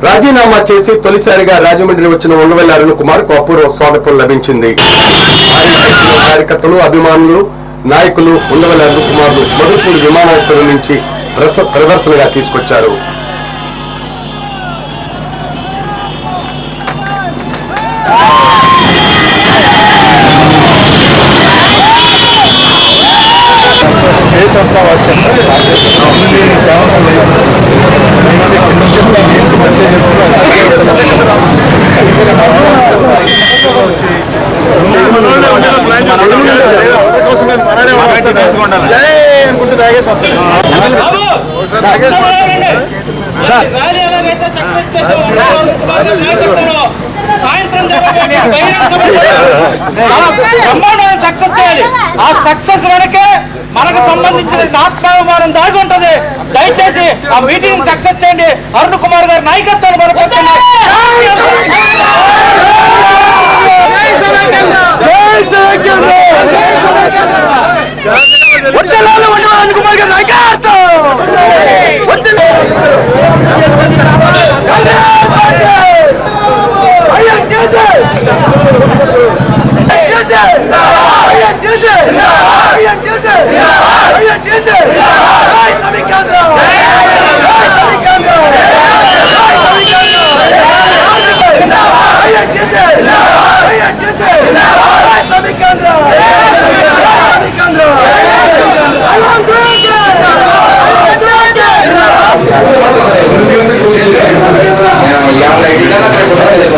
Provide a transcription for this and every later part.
రాజీనామా చేసి తొలిసారిగా రాజమండ్రి వచ్చిన ఉండవల్లి అరుణ్ కుమార్ కు అపూర్వ స్వాగతం లభించింది. కార్యకర్తలు, అభిమానులు, నాయకులు ఉండవల్లి అరుణ్ కుమార్ ను మధుపూడి విమానాశ్రయం నుంచి ప్రదర్శనగా తీసుకొచ్చారు. సాయంత్రం సక్సెస్ చేయాలి. ఆ సక్సెస్ వెనకే మనకు సంబంధించిన ఆత్మాభిమానం దాగి ఉంటది. దయచేసి ఆ మీటింగ్ సక్సెస్ చేయండి. అరుణ్ కుమార్ గారి నాయకత్వాన్ని బలపరచండి. అరుణ్ కుమార్ గారి నాయకత్వం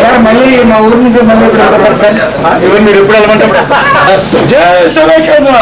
సార్ మళ్ళీ మా ఊరి నుంచి మళ్ళీ ఇప్పుడు మీరు ఎప్పుడు వెళ్ళమంటారు? జై సమైక్యాంధ్ర,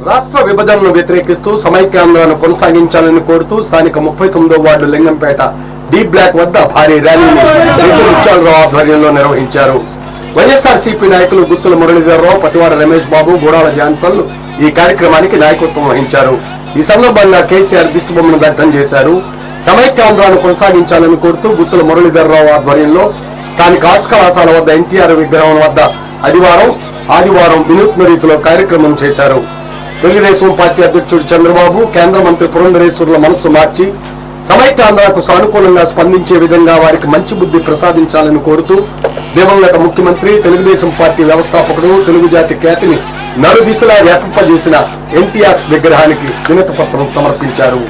రాష్ట్ర విభజనను వ్యతిరేకిస్తూ సమైక్యాంధ్రను కొనసాగించాలని కోరుతూ స్థానిక 39వ వార్డు లింగంపేట డి బ్లాక్ వద్ద భారీ ర్యాలీని రెడ్డి ముత్యాలరావు ఆధ్వర్యంలో నిర్వహించారు. వైఎస్ఆర్సీపీ నాయకులు గుత్తుల మురళీధరరావు, పతివాడ రమేష్ బాబు, గూడాల జాన్సన్లు ఈ కార్యక్రమానికి నాయకత్వం వహించారు. ఈ సందర్భంగా కేసీఆర్ దిష్టిబొమ్మను దగ్ధం చేశారు. సమైక్యాంధ్రను కొనసాగించాలని కోరుతూ గుత్తుల మురళీధరరావు ఆధ్వర్యంలో స్థానిక ఆర్ట్స్ కళాశాల వద్ద ఎన్టీఆర్ విగ్రహం వద్ద ఆదివారం వినూత్న రీతిలో కార్యక్రమం చేశారు. తెలుగుదేశం పార్టీ అధ్యక్షుడు చంద్రబాబు, కేంద్ర మంత్రి పురంధరేశ్వర్ల మనస్సు మార్చి సమైక్యాంధ్రకు సానుకూలంగా స్పందించే విధంగా వారికి మంచి బుద్ధి ప్రసాదించాలని కోరుతూ దివంగత ముఖ్యమంత్రి, తెలుగుదేశం పార్టీ వ్యవస్థాపకుడు, తెలుగు జాతి ఖ్యాతిని నలుదిశలా వ్యాపింపజేసిన ఎన్టీఆర్ విగ్రహానికి వినతి పత్రం సమర్పించారు.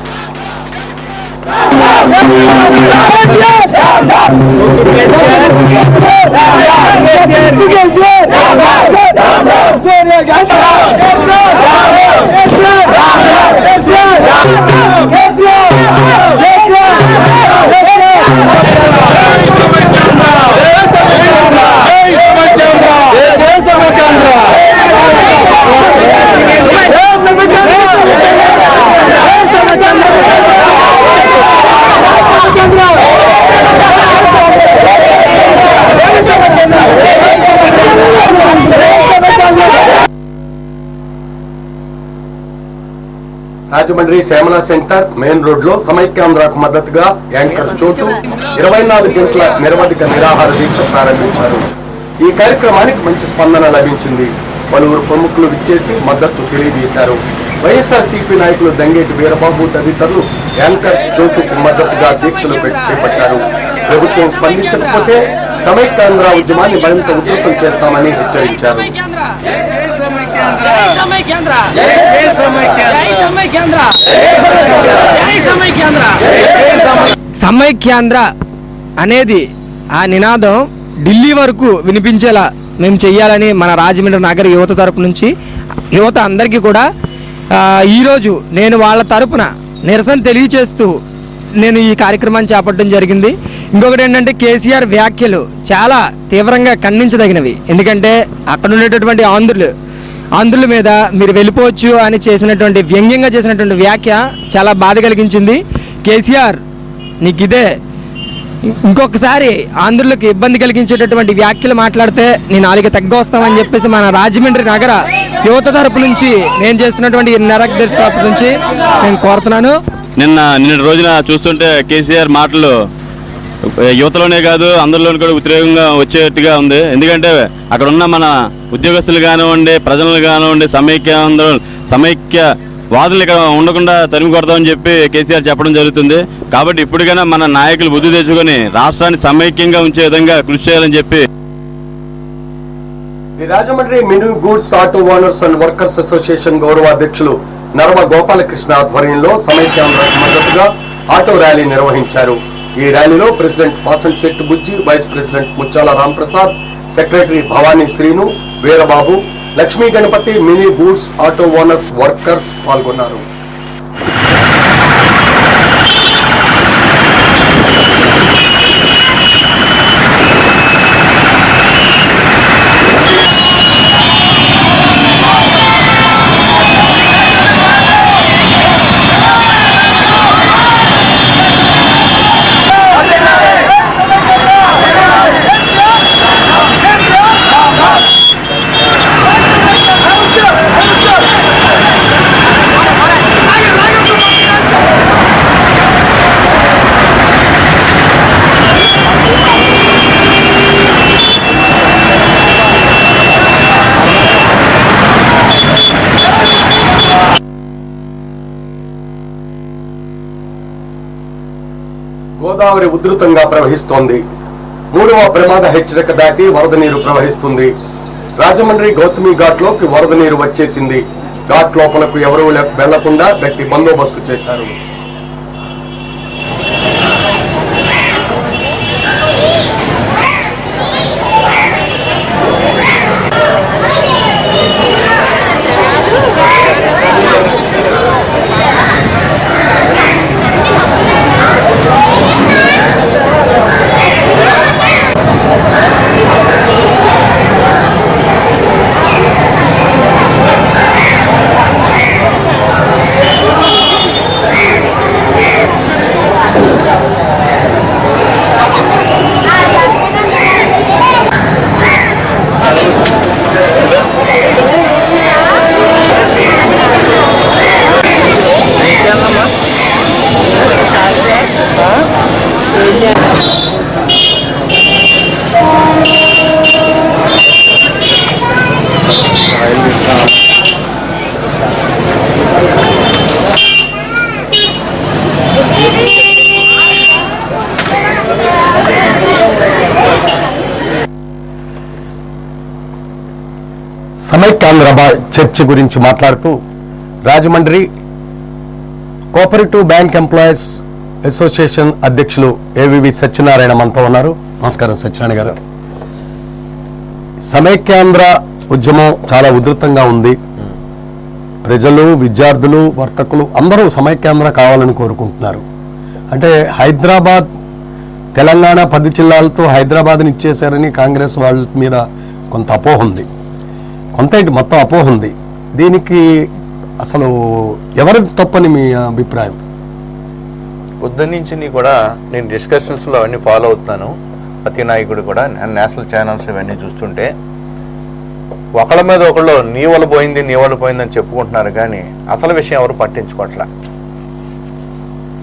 Rajahmundry Shyamala centre main road లో సమైక్యాంధ్రకు మద్దతుగా యాంకర్ చోటు 24 గంటల నిరవధిక నిరాహార దీక్ష ప్రారంభించారు. ఈ కార్యక్రమానికి మంచి స్పందన లభించింది. పలువురు ప్రముఖులు విచ్చేసి మద్దతు తెలియజేశారు. వైఎస్ఆర్సీపీ నాయకులు దంగేటి వీరబాబు తదితరులు యాంకర్ చోటుకు మద్దతుగా దీక్షలు చేపట్టారు. ప్రభుత్వం స్పందించకపోతే సమైక్యాంధ్ర ఉద్యమాన్ని మరింత ఉధృతం చేస్తామని హెచ్చరించారు. సమైక్యాంధ్ర అనేది ఆ నినాదం ఢిల్లీ వరకు వినిపించేలా మేము చెయ్యాలని మన రాజమండ్రి నగర యువత తరపు నుంచి యువత అందరికీ కూడా ఈరోజు నేను వాళ్ళ తరపున నిరసన తెలియచేస్తూ నేను ఈ కార్యక్రమాన్ని చేపట్టడం జరిగింది. ఇంకొకటి ఏంటంటే కేసీఆర్ వ్యాఖ్యలు చాలా తీవ్రంగా ఖండించదగినవి. ఎందుకంటే అక్కడ ఉండేటటువంటి ఆంధ్రుల మీద మీరు వెళ్ళిపోవచ్చు అని చేసినటువంటి వ్యంగ్యంగా చేసినటువంటి వ్యాఖ్య చాలా బాధ కలిగించింది. కేసీఆర్ నీకు ఇదే ఇంకొకసారి ఆంధ్రులకు ఇబ్బంది కలిగించేటటువంటి వ్యాఖ్యలు మాట్లాడితే నేను నాలుగు తగ్గొస్తామని చెప్పేసి మన రాజమండ్రి నగర యువత తరపు నుంచి నేను చేస్తున్నటువంటి నిరాకరణ తరపు నుంచి నేను కోరుతున్నాను. నిన్న రోజున చూస్తుంటే కేసీఆర్ మాటలు యువతలోనే కాదు అందరిలోనే కూడా వ్యతిరేకంగా వచ్చేట్టుగా ఉంది. ఎందుకంటే అక్కడ ఉన్న మన ఉద్యోగస్తులు కానివ్వండి, ప్రజలు కానివ్వండి, సమైక్య వాదులు ఇక్కడ ఉండకుండా తరిమి కొడతామని చెప్పి కేసీఆర్ చెప్పడం జరుగుతుంది. కాబట్టి ఇప్పటికైనా మన నాయకులు బుద్ధి తెచ్చుకొని రాష్ట్రాన్ని సమైక్యంగా ఉంచే విధంగా కృషి చేయాలని చెప్పి Rajahmundry mini goods auto owners and workers association గౌరవ అధ్యక్షులు నరమ గోపాలకృష్ణ ఆధ్వర్యంలో సమైక్యాంధ్రకు మద్దతుగా ఆటో ర్యాలీ నిర్వహించారు. ఈ ర్యాలీలో president Vasant Shetty Bujji, vice president Muchchala Ramprasad, secretary Bhavani Srinu, Veerababu, Lakshmi Ganapathi, mini goods auto owners workers పాల్గొన్నారు. గోదావరి ఉధృతంగా ప్రవహిస్తోంది. 3వ ప్రమాద హెచ్చరిక దాటి వరద నీరు ప్రవహిస్తుంది. రాజమండ్రి గౌతమి ఘాట్ లోకి వరద నీరు వచ్చేసింది. ఘాట్ లోపలకు ఎవరూ వెళ్లకుండా గట్టి బందోబస్తు చేశారు. సమైక్యాంధ్ర చర్చ గురించి మాట్లాడుతూ Rajahmundry cooperative bank employees association అధ్యక్షులు ఏవివి సత్యనారాయణ మనతో ఉన్నారు. నమస్కారం సత్యనారాయణ గారు. సమైక్యాంధ్ర ఉద్యమం చాలా ఉధృతంగా ఉంది. ప్రజలు, విద్యార్థులు, వర్తకులు అందరూ సమైక్యాంధ్ర కావాలని కోరుకుంటున్నారు. అంటే హైదరాబాద్, తెలంగాణ 10 జిల్లాలతో హైదరాబాద్ని ఇచ్చేశారని కాంగ్రెస్ వాళ్ళ మీద కొంత అపోహ ఉంది. మొత్తం అపోహ ఉంది. దీనికి అసలు ఎవరి తప్పని మీ అభిప్రాయం? పొద్దున్నీ కూడా నేను డిస్కషన్స్లో అవన్నీ ఫాలో అవుతున్నాను. ప్రతి నాయకుడు కూడా నేషనల్ ఛానల్స్ ఇవన్నీ చూస్తుంటే ఒకళ్ళ మీద ఒకళ్ళు నీ వల్ల పోయిందని చెప్పుకుంటున్నారు, కానీ అసలు విషయం ఎవరు పట్టించుకోవట్లా.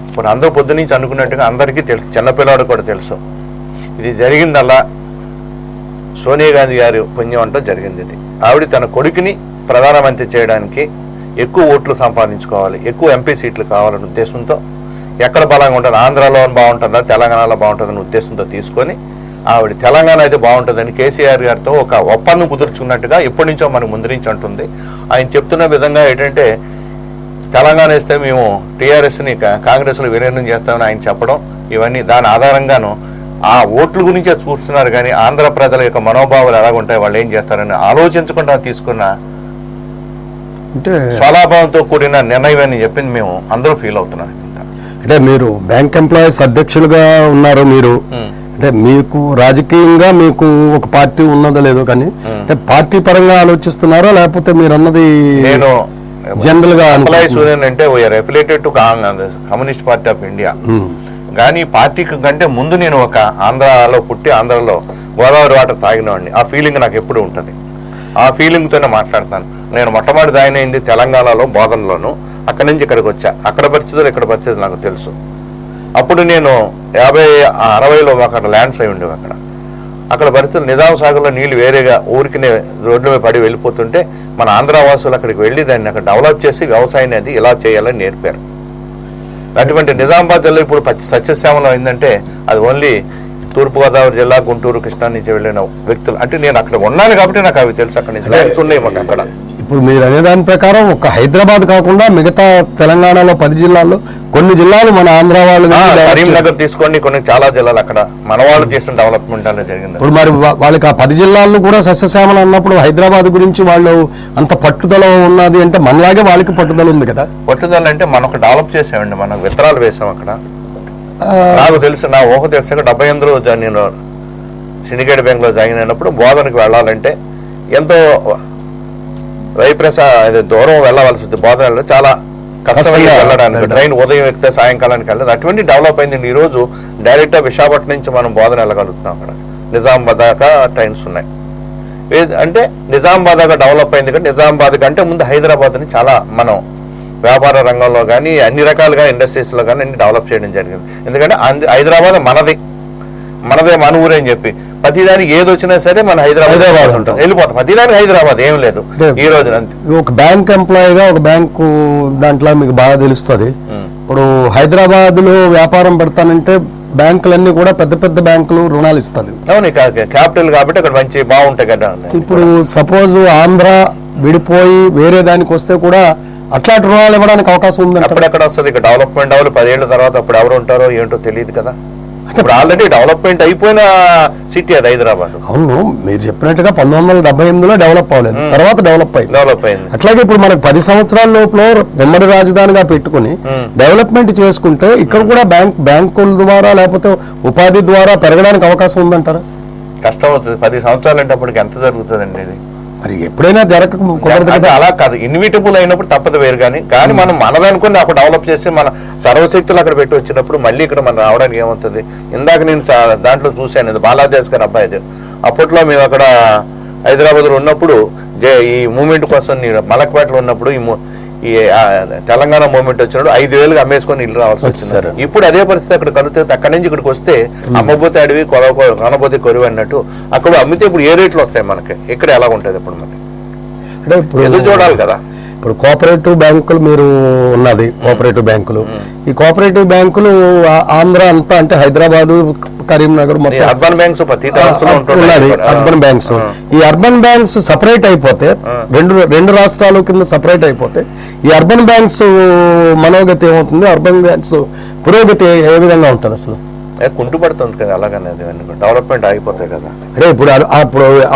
ఇప్పుడు అందరూ పొద్దున్నీ అనుకున్నట్టుగా అందరికీ తెలుసు, చిన్నపిల్లాడు కూడా తెలుసు. ఇది జరిగిందల్లా సోనియా గాంధీ గారి పుణ్యం అంటూ జరిగింది. ఇది ఆవిడ తన కొడుకుని ప్రధానమంత్రి చేయడానికి ఎక్కువ ఓట్లు సంపాదించుకోవాలి, ఎక్కువ ఎంపీ సీట్లు కావాలనే ఉద్దేశంతో, ఎక్కడ బలంగా ఉంటుంది, ఆంధ్రాలో బాగుంటుందా తెలంగాణలో బాగుంటుందనే ఉద్దేశంతో తీసుకొని ఆవిడ తెలంగాణ అయితే బాగుంటుందని కేసీఆర్ గారితో ఒక ఒప్పందం కుదుర్చుకున్నట్టుగా ఎప్పటి నుంచో మనకు ముందు నుంచి అంటుంది. ఆయన చెప్తున్న విధంగా ఏంటంటే తెలంగాణ వేస్తే మేము టీఆర్ఎస్ని కాంగ్రెస్లో విలీనం చేస్తామని ఆయన చెప్పడం, ఇవన్నీ దాని ఆధారంగాను ఆ ఓట్ల గురించే చూస్తున్నారు. కానీ ఆంధ్ర ప్రజల యొక్క మనోభావాలు ఎలాగుంటాయి, వాళ్ళు ఏం చేస్తారని ఆలోచించకుండా తీసుకున్న స్వలాభంతో కూడిన నిర్ణయం అని చెప్పింది మేము అందరూ ఫీల్ అవుతున్నాం. అంటే మీరు బ్యాంక్ ఎంప్లాయీస్ అధ్యక్షులుగా ఉన్నారు మీరు, అంటే మీకు రాజకీయంగా మీకు ఒక పార్టీ ఉన్నదో లేదో కానీ అంటే పార్టీ పరంగా ఆలోచిస్తున్నారా లేకపోతే మీరు అన్నది నేను జనరల్ గా ఎంప్లాయీస్ యూనియన్ అంటే we are affiliated to communist party of India. కానీ పార్టీకి కంటే ముందు నేను ఒక ఆంధ్రాలో పుట్టి ఆంధ్రాలో గోదావరి వాటర్ తాగినవాడిని. ఆ ఫీలింగ్ నాకు ఎప్పుడు ఉంటుంది. ఆ ఫీలింగ్తోనే మాట్లాడతాను. నేను మొట్టమొదటి జాయిన్ అయింది తెలంగాణలో బోధనలోను. అక్కడి నుంచి ఇక్కడికి వచ్చా. అక్కడ పరిస్థితులు ఇక్కడ పరిస్థితులు నాకు తెలుసు. అప్పుడు నేను 50-60లో అక్కడ ల్యాండ్స్ అయి ఉండేవి. అక్కడ పరిస్థితులు నిజాం సాగర్లో నీళ్లు వేరేగా ఊరికినే రోడ్ల మీద పడి వెళ్ళిపోతుంటే మన ఆంధ్రావాసులు అక్కడికి వెళ్ళి దాన్ని అక్కడ డెవలప్ చేసి వ్యవసాయాన్ని అది ఇలా చేయాలని నేర్పారు. అటువంటి నిజామాబాద్ జిల్లా ఇప్పుడు సస్యశ్యామలం అయిందంటే అది ఓన్లీ తూర్పుగోదావరి జిల్లా, గుంటూరు, కృష్ణా నుంచి వెళ్ళిన వ్యక్తులు. అంటే నేను అక్కడ ఉన్నాను కాబట్టి నాకు అవి తెలుసు. అక్కడ నుంచి ల్యాండ్స్ ఉన్నాయి మాకు అక్కడ. ఇప్పుడు మీరు అనే దాని ప్రకారం ఒక హైదరాబాద్ కాకుండా మిగతా తెలంగాణలో 10 జిల్లాల్లో కొన్ని జిల్లాలు మన ఆంధ్ర వాళ్ళు కరీంనగర్ తీసుకోండి, కొన్ని చాలా జిల్లాలు అక్కడ మన వాళ్ళు చేసిన డెవలప్మెంట్ అనేది జరిగింది. ఇప్పుడు మరి వాళ్ళకి ఆ 10 జిల్లాల్లో కూడా సస్యశ్యామలు అన్నప్పుడు హైదరాబాద్ గురించి వాళ్ళు అంత పట్టుదల ఉన్నది అంటే మనలాగే వాళ్ళకి పట్టుదల ఉంది కదా. పట్టుదల అంటే మనం డెవలప్ చేసామండి, మనం విత్తనాలు వేసాం అక్కడ. నాకు తెలుసు, నా ఊహ తెలుసు. 78లో నేను సిండికేట్ బ్యాంక్ లో జాయిన్ అయినప్పుడు బోధనకు వెళ్ళాలంటే ఎంతో దూరం వెళ్ళవలసి వస్తుంది. బోధనలో చాలా కష్టంగా వెళ్ళడానికి, ట్రైన్ ఉదయం ఎక్కితే సాయంకాలానికి వెళ్ళదు. అటువంటి డెవలప్ అయింది. ఈ రోజు డైరెక్ట్ గా విశాఖపట్నం నుంచి మనం బోధన వెళ్ళగలుగుతున్నాం. అక్కడ నిజామాబాద్ దాకా ట్రైన్స్ ఉన్నాయి. అంటే నిజామాబాద్ దాకా డెవలప్ అయింది. కానీ నిజామాబాద్ కంటే ముందు హైదరాబాద్ ని చాలా మనం వ్యాపార రంగంలో కానీ అన్ని రకాలుగా ఇండస్ట్రీస్లో కానీ అన్ని డెవలప్ చేయడం జరిగింది. ఎందుకంటే హైదరాబాద్ మనదే మన ఊరే అని చెప్పి ప్రతిదానికి ఏది వచ్చినా సరే మన హైదరాబాద్ ఉంటాం, వెళ్ళిపోతాం. ప్రతిదానికి హైదరాబాద్ ఏం లేదు ఈ రోజు. అంతే. ఒక బ్యాంక్ ఎంప్లాయీగా ఒక బ్యాంకు దాంట్లో మీకు బాగా తెలుస్తుంది. ఇప్పుడు హైదరాబాద్ లో వ్యాపారం పెడతానంటే బ్యాంకులన్నీ కూడా పెద్ద పెద్ద బ్యాంకులు రుణాలు ఇస్తుంది. అవును, క్యాపిటల్ కాబట్టి అక్కడ మంచి బాగుంటాయి కదా. ఇప్పుడు సపోజ్ ఆంధ్ర విడిపోయి వేరే దానికి వస్తే కూడా అట్లాంటి రుణాలు ఇవ్వడానికి అవకాశం ఉంది. అప్పుడెక్కడ వస్తుంది? ఇక్కడ డెవలప్మెంట్ అవ్వాలి 10 ఏళ్ల తర్వాత. అప్పుడు ఎవరు ఉంటారో ఏంటో తెలియదు కదా. ఇప్పుడు ఆల్రెడీ డెవలప్మెంట్ అయిపోయిన సిటీ అది హైదరాబాద్. అవును, మీరు చెప్పినట్టుగా 1978లో డెవలప్ అవ్వలేదు, తర్వాత డెవలప్ అయింది. అట్లాగే ఇప్పుడు మనకు 10 సంవత్సరాల లోపల ఉమ్మడి రాజధానిగా పెట్టుకుని డెవలప్మెంట్ చేసుకుంటే ఇక్కడ కూడా బ్యాంకుల ద్వారా లేకపోతే ఉపాధి ద్వారా పెరగడానికి అవకాశం ఉందంటారా? కష్టం అవుతుంది. 10 సంవత్సరాలు అంటే అప్పటికి ఎంత జరుగుతుందండి ఇది? మరి ఎప్పుడైనా అంటే అలా కాదు, ఇన్విటబుల్ అయినప్పుడు తప్పదు వేరు. కానీ మనం మనదనుకుని అక్కడ డెవలప్ చేసి మన సర్వశక్తులు అక్కడ పెట్టి వచ్చినప్పుడు మళ్ళీ ఇక్కడ మనం రావడానికి ఏమవుతుంది? ఇందాక నేను దాంట్లో చూశాను, ఇది బాలాదేశ్ గారి అబ్బాయిది. అప్పట్లో మేము అక్కడ హైదరాబాద్లో ఉన్నప్పుడు ఈ మూమెంట్ కోసం మలక్పేటలో ఉన్నప్పుడు ఈ తెలంగాణ మూమెంట్ వచ్చినప్పుడు 5,000 అమ్మేసుకొని ఇల్లు రావాల్సి వచ్చింది. ఇప్పుడు అదే పరిస్థితి అక్కడ కలుగుతుంది. అక్కడి నుంచి ఇక్కడికి వస్తే అమ్మబోతే అడవి కొనబోతే కొరువు అన్నట్టు అక్కడ అమ్మితే ఇప్పుడు ఏ రేట్లు వస్తాయి మనకి, ఇక్కడ ఎలా ఉంటుంది ఇప్పుడు మనకి? అంటే ఇప్పుడు ఎదురు చూడాలి కదా. ఇప్పుడు కోఆపరేటివ్ బ్యాంకులు మీరు ఉన్నది, కోఆపరేటివ్ బ్యాంకులు, ఈ కోఆపరేటివ్ బ్యాంకులు ఆంధ్ర అంతా అంటే హైదరాబాదు, కరీంనగర్ మొత్తం అర్బన్ బ్యాంక్స్ అర్బన్ బ్యాంక్స్. ఈ అర్బన్ బ్యాంక్స్ సపరేట్ అయిపోతే రెండు రాష్ట్రాల కింద సపరేట్ అయిపోతే ఈ అర్బన్ బ్యాంక్స్ మనోగతి ఏమవుతుంది? అర్బన్ బ్యాంక్స్ పురోగతి ఏ విధంగా ఉంటుంది? అసలు కుంటుపడుతుంది కదా. అలాగనే డెవలప్మెంట్ ఆగిపోతాయి కదా. అంటే ఇప్పుడు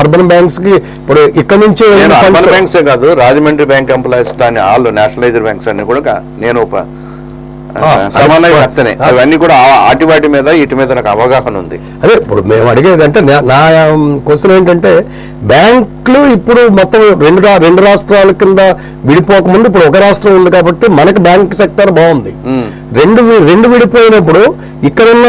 అర్బన్ బ్యాంక్స్ కి ఇప్పుడు ఇక్కడ నుంచి అర్బన్ బ్యాంక్సే కాదు, రాజమండ్రి బ్యాంక్ ఎంప్లాయీస్ దాన్ని ఆల్ నేషనలైజ్డ్ బ్యాంక్స్ అన్ని కూడా నేను సమన్వయకర్తనే. అవన్నీ కూడా వాటి మీద వీటి మీద నాకు అవగాహన ఉంది. అదే ఇప్పుడు మేము అడిగేది అంటే నా క్వశ్చన్ ఏంటంటే బ్యాంకులు ఇప్పుడు మొత్తం రెండు రాష్ట్రాల కింద విడిపోకముందు ఇప్పుడు ఒక రాష్ట్రం ఉంది కాబట్టి మనకి బ్యాంక్ సెక్టర్ బాగుంది. రెండు విడిపోయినప్పుడు ఇక్కడున్న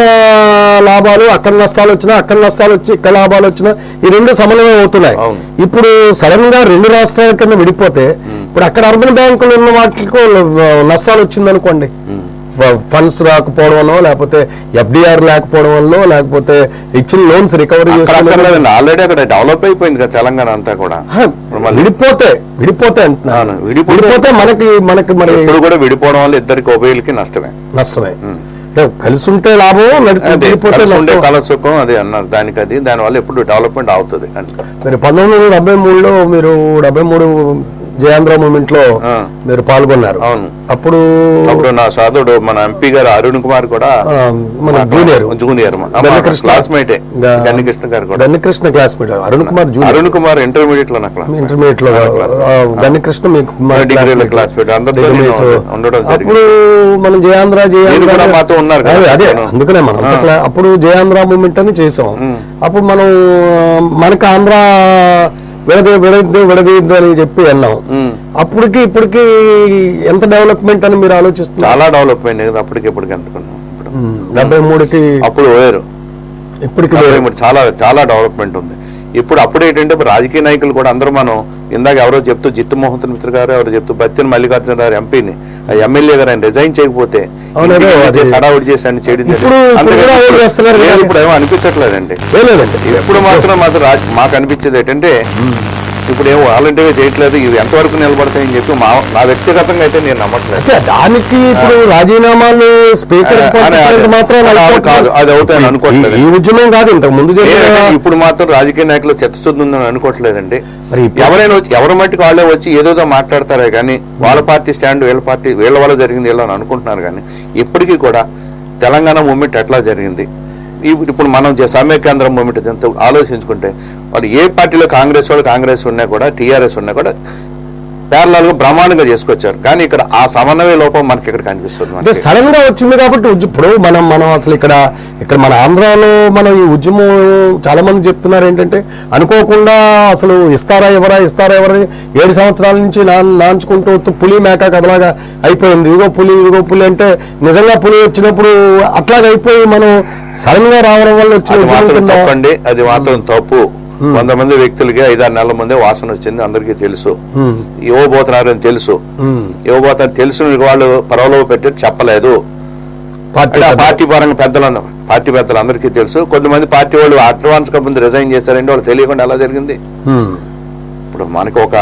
లాభాలు అక్కడ నష్టాలు వచ్చినా, అక్కడ నష్టాలు వచ్చి ఇక్కడ లాభాలు వచ్చినా ఈ రెండు సమన్వయం అవుతున్నాయి. ఇప్పుడు సడన్ గా రెండు రాష్ట్రాల కింద విడిపోతే ఇప్పుడు అక్కడ అర్బన్ బ్యాంకులు ఉన్న వాటికి నష్టాలు వచ్చిందనుకోండి, ఫండ్స్ రాకపోవడం వల్ల, లేకపోతే FDR లేకపోవడం వల్ల, లేకపోతే ఇచ్చిన లోన్స్ రికవరీ ఆల్రెడీ అక్కడ డెవలప్ అయిపోయింది కదా తెలంగాణ అంతా కూడా. విడిపోతే మనకి మరి ఇప్పుడు కూడా విడిపోవడం వల్ల ఇద్దరికి ఉభయులకి నష్టమే. కలిసి ఉంటే లాభం, కల సుఖం అది అన్నారు. దానివల్ల ఎప్పుడు డెవలప్మెంట్ అవుతుంది. మరి 1973లో మీరు 73 జయాంధ్ర మూమెంట్ లో మీరు పాల్గొన్నారు. అవును. అప్పుడు నా సోదరుడు మన ఎంపీ గారు అరుణ్ కుమార్ కూడా మన జూనియర్ క్లాస్మేట్ గన్నికృష్ణ గారు కూడా గన్నికృష్ణ క్లాస్మేట్. అరుణ్ కుమార్ ఇంటర్మీడియట్ లో గన్నికృష్ణ డిగ్రీ క్లాస్మేట్ అందరితో ఉండడం అప్పుడు మనం జయాంధ్ర కూడా మాతో ఉన్నారు కదా. అదే అందుకనే మనం అప్పుడు జయాంధ్ర మూమెంట్ అని చేసాం. అప్పుడు మనం మనకు ఆంధ్ర విడదీద్దు అని చెప్పి వెళ్ళాం. అప్పటికి ఇప్పటికి ఎంత డెవలప్మెంట్ అని మీరు ఆలోచిస్తున్నారు? చాలా డెవలప్మెంట్ కదా అప్పటికి ఇప్పటికి ఎంతకున్నాం. ఇప్పుడు 73కి అప్పుడు వేరు, ఇప్పటికి చాలా చాలా డెవలప్మెంట్ ఉంది. అప్పుడు ఏంటంటే రాజకీయ నాయకులు కూడా అందరూ మనం ఇందాక ఎవరో చెప్తూ జిత్తు మోహన్ మిత్ర గారు ఎవరో చెప్తూ బత్తిన మల్లికార్జున గారు ఎంపీని ఎమ్మెల్యే గారు ఆయన రిజైన్ చేయకపోతే హడావుడి చేసి ఆయన చేయడం ఇప్పుడు ఏమో అనిపించట్లేదండి. ఇప్పుడు మాత్రం మాకు అనిపించేది ఏంటంటే ఇప్పుడు ఏమో వాలంటీర్గా చేయట్లేదు, ఇవి ఎంతవరకు నిలబడతాయని చెప్పి నా వ్యక్తిగతంగా అయితే నేను నమ్మట్లేదు. దానికి ఇప్పుడు రాజీనామాలు స్పీకర్ కాదు అది అవుతాయని అనుకోవట్లేదు. ఈ ఉద్యమం కాదు ఇంతకు ముందు. ఇప్పుడు మాత్రం రాజకీయ నాయకులు చిత్తశుద్ధి ఉందని అనుకోవట్లేదండి. ఎవరైనా వచ్చి ఎవరి మట్టికి వాళ్ళే వచ్చి ఏదోదో మాట్లాడతారే కానీ వాళ్ళ పార్టీ స్టాండ్ వీళ్ళ వల్ల జరిగింది వీళ్ళని అనుకుంటున్నారు. కానీ ఇప్పటికీ కూడా తెలంగాణ మూవ్మెంట్ ఎట్లా జరిగింది, ఇప్పుడు మనం సమైక్యాంధ్ర మూవ్మెంట్ ఎంత ఆలోచించుకుంటే వాళ్ళు ఏ పార్టీలో కాంగ్రెస్ ఉన్నా కూడా టీఆర్ఎస్ ఉన్నా కూడా ప్యారలల్ గా బ్రహ్మాండంగా చేసుకొచ్చారు. కానీ ఇక్కడ ఆ సమన్వయ లోపం మనకి ఇక్కడ కనిపిస్తుంది. సడన్ గా వచ్చింది కాబట్టి ఇప్పుడు మనం అసలు ఇక్కడ మన ఆంధ్రాలో మనం ఈ ఉద్యమం చాలా మంది చెప్తున్నారు ఏంటంటే అనుకోకుండా అసలు ఇస్తారా ఎవరా 7 సంవత్సరాల నుంచి నాంచుకుంటూ పులి మేక కథలాగా అయిపోయింది. ఇదిగో పులి అంటే నిజంగా పులి వచ్చినప్పుడు అట్లాగా అయిపోయి మనం సడన్ గా రావడం వల్ల వచ్చింది. అది మాత్రం తప్పు. 100 మంది వ్యక్తులకి 5-6 నెలల ముందే వాసన వచ్చింది, అందరికీ తెలుసు. ఇవ్వబోతున్నారని తెలుసు. తెలుసు వాళ్ళు పరవలో పెట్టి చెప్పలేదు. పార్టీ పరంగా పార్టీ పెద్దలందరికీ తెలుసు. కొంతమంది పార్టీ వాళ్ళు అడ్వాన్స్ గా ముందు రిజైన్ చేశారంటే వాళ్ళు తెలియకుండా ఎలా జరిగింది. ఇప్పుడు మనకి ఒక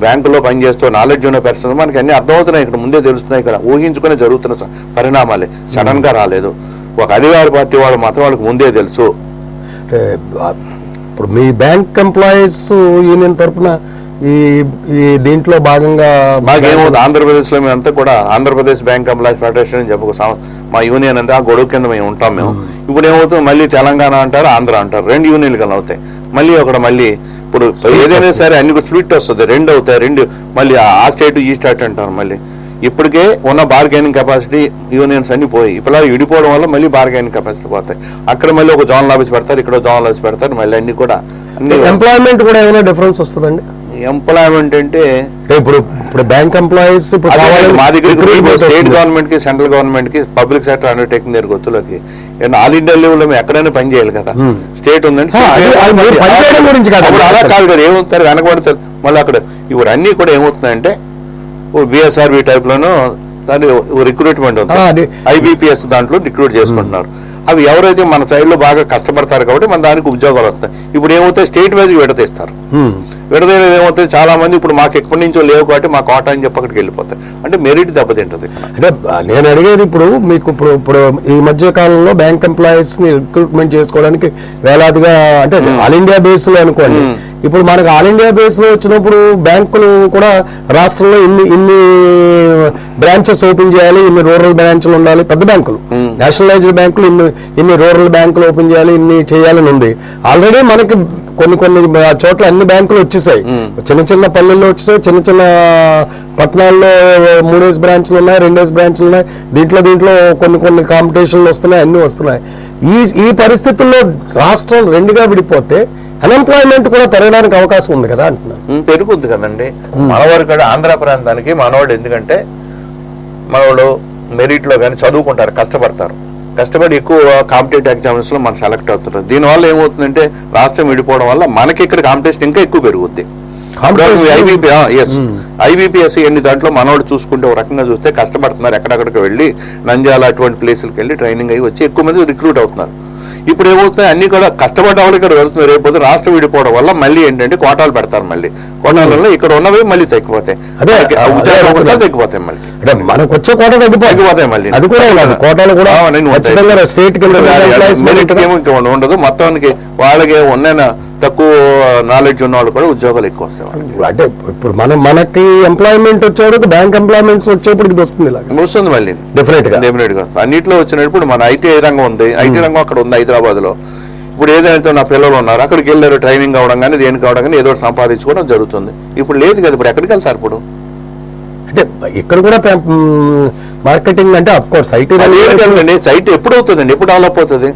బ్యాంకులో పనిచేస్తూ నాలెడ్జ్ ఉన్న పర్సన్ మనకి అన్ని అర్థమవుతున్నాయి, ఇక్కడ ముందే తెలుస్తున్నాయి. ఇక్కడ ఊహించుకునే జరుగుతున్న పరిణామాలే, సడన్ గా రాలేదు. ఒక అధికార పార్టీ వాళ్ళు మాత్రం వాళ్ళకి ముందే తెలుసు. ఇప్పుడు మీ బ్యాంక్ ఎంప్లాయీస్ యూనియన్ తరఫున ఈ దీంట్లో భాగంగా మాకేమవుతుంది ఆంధ్రప్రదేశ్ లో మేమంతా కూడా ఆంధ్రప్రదేశ్ బ్యాంక్ ఎంప్లాయీస్ ఫెడరేషన్ అని చెప్పి మా యూనియన్ అంతా ఆ గొడవ కింద మేము ఉంటాం. మేము ఇప్పుడు ఏమవుతుంది మళ్ళీ తెలంగాణ అంటారు, ఆంధ్ర అంటారు, 2 యూనియన్లు కన్నా అవుతాయి. మళ్ళీ ఇప్పుడు ఏదైనా సరే అన్ని స్ప్లిట్ వస్తుంది, 2 అవుతాయి. మళ్ళీ ఆ స్టేట్ ఈ స్టేట్ అంటారు. మళ్ళీ ఇప్పటికే ఉన్న బార్గెనింగ్ కెపాసిటీ యూనియన్స్ అన్ని పోయి ఇప్పుడు విడిపోవడం వల్ల మళ్ళీ బార్గెనింగ్ కెపాసిటీ పోతాయి. అక్కడ మళ్ళీ ఒక జోనల్ ఆఫీస్ పెడతారు, ఇక్కడ జోనల్ ఆఫీస్ పెడతారు. మళ్ళీ అన్ని కూడా ఎంప్లాయ్మెంట్ కూడా ఏమైనా డిఫరెన్స్ వస్తుందండి? ఎంప్లాయ్మెంట్ అంటే ఇప్పుడు బ్యాంక్ ఎంప్లాయీస్ మా దగ్గర స్టేట్ గవర్నమెంట్ కి సెంట్రల్ గవర్నమెంట్ కి పబ్లిక్ సెక్టర్ అండర్టేకింగ్ దగ్గర గుర్తులకి ఆల్ ఇండియా లెవెల్ లో ఎక్కడైనా పని చేయాలి కదా. స్టేట్ ఉందంటే అలా కాదు కదా, ఏమవుతారు వెనకబడతారు. మళ్ళీ అక్కడ ఇప్పుడు అన్ని కూడా ఏమవుతున్నాయంటే బిఎస్ఆర్బి టైప్ లోను దాని రిక్రూట్మెంట్ ఉంది, IBPS దాంట్లో రిక్రూట్ చేసుకుంటున్నారు. అవి ఎవరైతే మన సైడ్ లో బాగా కష్టపడతారు కాబట్టి మన దానికి ఉద్యోగాలు వస్తాయి. ఇప్పుడు ఏమవుతాయి స్టేట్ వైజ్ విడతీస్తారు. విడతీయలేదు ఏమవుతాయి చాలా మంది ఇప్పుడు మాకు ఎప్పటి నుంచో లేవు కాబట్టి మా కోట అని చెప్పి అక్కడికి వెళ్ళిపోతాయి. అంటే మెరిట్ దెబ్బతింటది. అంటే నేను అడిగేది ఇప్పుడు మీకు ఇప్పుడు ఈ మధ్య కాలంలో బ్యాంక్ ఎంప్లాయీస్ ని రిక్రూట్మెంట్ చేసుకోవడానికి వేలాదిగా అంటే ఆల్ ఇండియా బేస్ లో అనుకోండి. ఇప్పుడు మనకు ఆల్ ఇండియా బేస్ లో వచ్చినప్పుడు బ్యాంకులు కూడా రాష్ట్రంలో ఇన్ని బ్రాంచెస్ ఓపెన్ చేయాలి, ఇన్ని రూరల్ బ్రాంచ్లు ఉండాలి. పెద్ద బ్యాంకులు నేషనలైజ్డ్ బ్యాంకులు ఇన్ని రూరల్ బ్యాంకులు ఓపెన్ చేయాలి, ఇన్ని చేయాలని ఉంది. ఆల్రెడీ మనకి కొన్ని చోట్ల అన్ని బ్యాంకులు వచ్చేసాయి. చిన్న పల్లెల్లో వచ్చేసాయి, చిన్న పట్టణాల్లో 3 బ్రాంచ్లు ఉన్నాయి, 2 బ్రాంచ్లు ఉన్నాయి. దీంట్లో కొన్ని కాంపిటీషన్లు వస్తున్నాయి, అన్ని వస్తున్నాయి. ఈ పరిస్థితుల్లో రాష్ట్రం 2గా విడిపోతే అన్ఎంప్లాయ్మెంట్ కూడా పెరగడానికి అవకాశం ఉంది కదా అంటున్నాను. పెరుగుద్ది కదండి. మనవాడు కూడా ఆంధ్ర ప్రాంతానికి మనవాడు ఎందుకంటే మనవాడు మెరిట్ లో కానీ చదువుకుంటారు, కష్టపడి ఎక్కువ కాంపిటేటివ్ ఎగ్జామ్స్ లో మనం సెలెక్ట్ అవుతుంటారు. దీనివల్ల ఏమవుతుందంటే రాష్ట్రం విడిపోవడం వల్ల మనకి ఇక్కడ కాంపిటీషన్ ఇంకా ఎక్కువ పెరుగుద్ది. IBPS ఎన్ని దాంట్లో మనవాడు చూసుకుంటే ఒక రకంగా చూస్తే కష్టపడుతున్నారు, ఎక్కడెక్కడికి వెళ్ళి నంద్యాల అటువంటి ప్లేసులకి వెళ్ళి ట్రైనింగ్ అయ్యి వచ్చి ఎక్కువ మంది రిక్రూట్ అవుతున్నారు. ఇప్పుడు ఏమవుతాయి అన్ని కూడా కష్టపడ్డ వాళ్ళు ఇక్కడ వెళ్తున్నారు. రేపు రాష్ట్రం విడిపోవడం వల్ల మళ్ళీ ఏంటంటే కోటాలు పెడతారు. మళ్ళీ కోటాలలో ఇక్కడ ఉన్నవి మళ్ళీ తగ్గిపోతాయి, తగ్గిపోతాయి మళ్ళీ. అంటే మనకు వచ్చే కోట తగ్గిపోతాయి మళ్ళీ. అది కూడా ఉండదు, కోటాలు కూడా ఖచ్చితంగా స్టేట్ మెరిట్ ఉండదు. మొత్తానికి వాళ్ళకి ఉన్న తక్కువ నాలెడ్జ్ ఉన్న వాళ్ళు కూడా ఉద్యోగాలు ఎక్కువ వస్తాయి. అంటే ఇప్పుడు మనకి ఎంప్లాయ్మెంట్ వచ్చేవాడు బ్యాంక్ ఎంప్లాయ్మెంట్స్ వచ్చేప్పుడు ఇది వస్తుంది, వస్తుంది మళ్ళీ డెఫినెట్ గా. అన్నింటిలో వచ్చినప్పుడు మన ఐటీ రంగం ఉంది, ఐటీ రంగం అక్కడ ఉంది హైదరాబాద్ లో. ఇప్పుడు ఏదైతే నా పిల్లలు ఉన్నారు అక్కడికి వెళ్ళారు, ట్రైనింగ్ అవ్వడం కానీ దేనికి అవడం కానీ ఏదో సంపాదించుకోవడం జరుగుతుంది. ఇప్పుడు లేదు కదా, ఇప్పుడు ఎక్కడికి వెళ్తారు ఇప్పుడు? అంటే ఇక్కడ కూడా మార్కెటింగ్ అంటే అఫ్ కోర్స్ ఐటీ సైట్ ఎప్పుడు అవుతుందండి, ఎప్పుడు డెవలప్ అవుతుంది?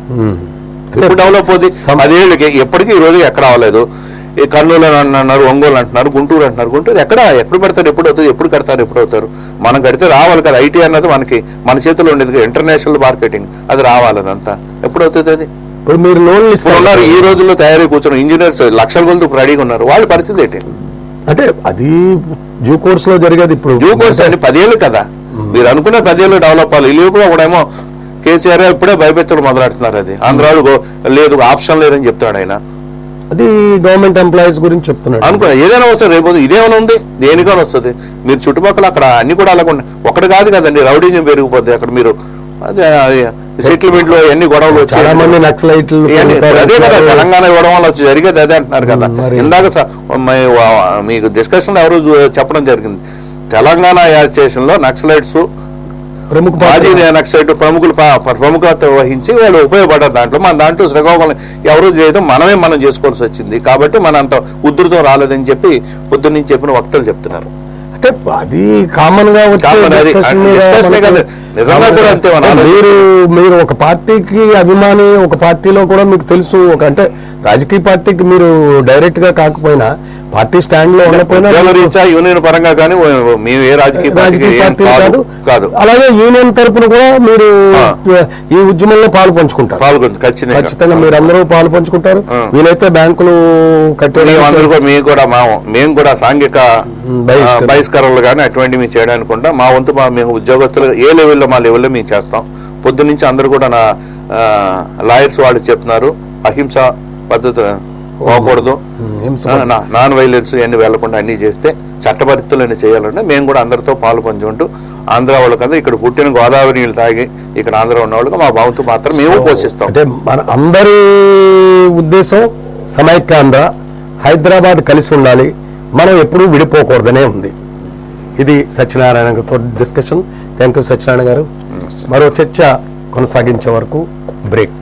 ఎప్పుడు డెవలప్ అవుతుంది? 10 ఏళ్ళకి ఎప్పటికీ ఈ రోజు ఎక్కడ అవ్వలేదు. ఈ కర్నూలు అంటున్నారు, ఒంగోలు అంటున్నారు, గుంటూరు అంటున్నారు. గుంటూరు ఎప్పుడు పెడతారు, ఎప్పుడు అవుతుంది, ఎప్పుడు కడతారు, ఎప్పుడు అవుతారు? మనం కడితే రావాలి కదా. ఐటీ అన్నది మనకి మన చేతిలో ఉండేది, ఇంటర్నేషనల్ మార్కెటింగ్ అది రావాలి. అదంతా ఎప్పుడు అవుతుంది? అది ఇప్పుడు మీరు లోన్లు ఉన్నారు ఈ రోజుల్లో తయారీ కూర్చొని ఇంజనీర్స్ లక్షల కొలది రెడీగా ఉన్నారు. వాళ్ళ పరిస్థితి ఏంటి? అంటే అది డ్యూ కోర్స్ లో జరిగేది. ఇప్పుడు డ్యూ కోర్స్ అండి, 10 ఏళ్ళు కదా మీరు అనుకున్న 10 ఏళ్ళు డెవలప్ అవ్వాలి. ఇల్లు ఒకడేమో కేసీఆర్ ఇప్పుడే భయపెట్టడం మొదలెడుతున్నారు. అది ఆంధ్రాలో లేదు, ఆప్షన్ లేదని చెప్తాడు ఆయన. అది గవర్నమెంట్ ఎంప్లాయీస్ గురించి చెప్తున్నాడు. అనుకో ఏదైనా వస్తుంది రేపు, ఇదేమైనా ఉంది దేనికైనా వస్తుంది. మీరు చుట్టుపక్కల అక్కడ అన్ని కూడా అలాగ ఒకటి కాదు కదండి, రౌడీజం పెరిగిపోద్ది అక్కడ. మీరు అదే సెటిల్మెంట్ లో ఎన్ని గొడవలు వచ్చాయి, చాలా మంది నక్సలైట్లు అదే కదా తెలంగాణ ఇవ్వడం వల్ల వచ్చి జరిగేది అదే అంటున్నారు కదా. ఇందాక మీకు డిస్కషన్ ఎవరు చెప్పడం జరిగింది, తెలంగాణ యాజిటేషన్ లో నక్సలైట్స్ మాజీ నక్సలైట్ ప్రముఖత వహించి వాళ్ళు ఉపయోగపడ్డారు. దాంట్లో మన దాంట్లో శ్రీకాకుళం ఎవరు చేయడం మనం చేసుకోవాల్సి వచ్చింది. కాబట్టి మన అంత ఉధృతం రాలేదని చెప్పి పొద్దున్న చెప్పిన వక్తలు చెప్తున్నారు. అంటే అది కామన్ గా నిజంగా కూడా అంతే. మీరు ఒక పార్టీకి అభిమాని, ఒక పార్టీలో కూడా మీకు తెలుసు, ఒక అంటే రాజకీయ పార్టీకి మీరు డైరెక్ట్ గా కాకపోయినా పార్టీ స్టాండ్ లో ఉండకపోయినా యూనియన్ పరంగా కానీ మేము ఏ రాజకీయ పార్టీ కాదు. అలాగే యూనియన్ తరఫున కూడా మీరు ఈ ఉద్యమంలో పాలు పంచుకుంటారు. ఖచ్చితంగా మీరు అందరూ పాలు పంచుకుంటారు. వీలైతే బ్యాంకులు కట్టే మేము కూడా సాంఘిక బహిష్కరణలు కానీ అటువంటివి చేయడానికి కూడా మా వంతు మేము ఉద్యోగస్తులు ఏ లెవెల్లో మా లెవెల్లో మేము చేస్తాం. పొద్దు నుంచి అందరూ కూడా నా లాయర్స్ వాళ్ళు చెప్తున్నారు, అహింస పద్ధతులు పోకూడదు, నాన్ వైలెన్స్ అన్ని వెళ్లకుండా అన్ని చేస్తే చట్టపరిస్థితులు అన్ని చేయాలంటే మేము కూడా అందరితో పాలు పంచుకుంటూ ఆంధ్ర వాళ్ళు కదా ఇక్కడ పుట్టిన గోదావరి నీళ్ళు తాగి ఇక్కడ ఆంధ్ర ఉన్న వాళ్ళకి మా భావంతో మాత్రం మేము పోషిస్తాం. అంటే మన అందరి ఉద్దేశం సమైక్యాంధ్ర, హైదరాబాద్ కలిసి ఉండాలి, మనం ఎప్పుడూ విడిపోకూడదనే ఉంది. ఇది సత్యనారాయణ గారితో డిస్కషన్. థ్యాంక్ యూ సత్యనారాయణ గారు. మరో చర్చ కొనసాగించే వరకు బ్రేక్.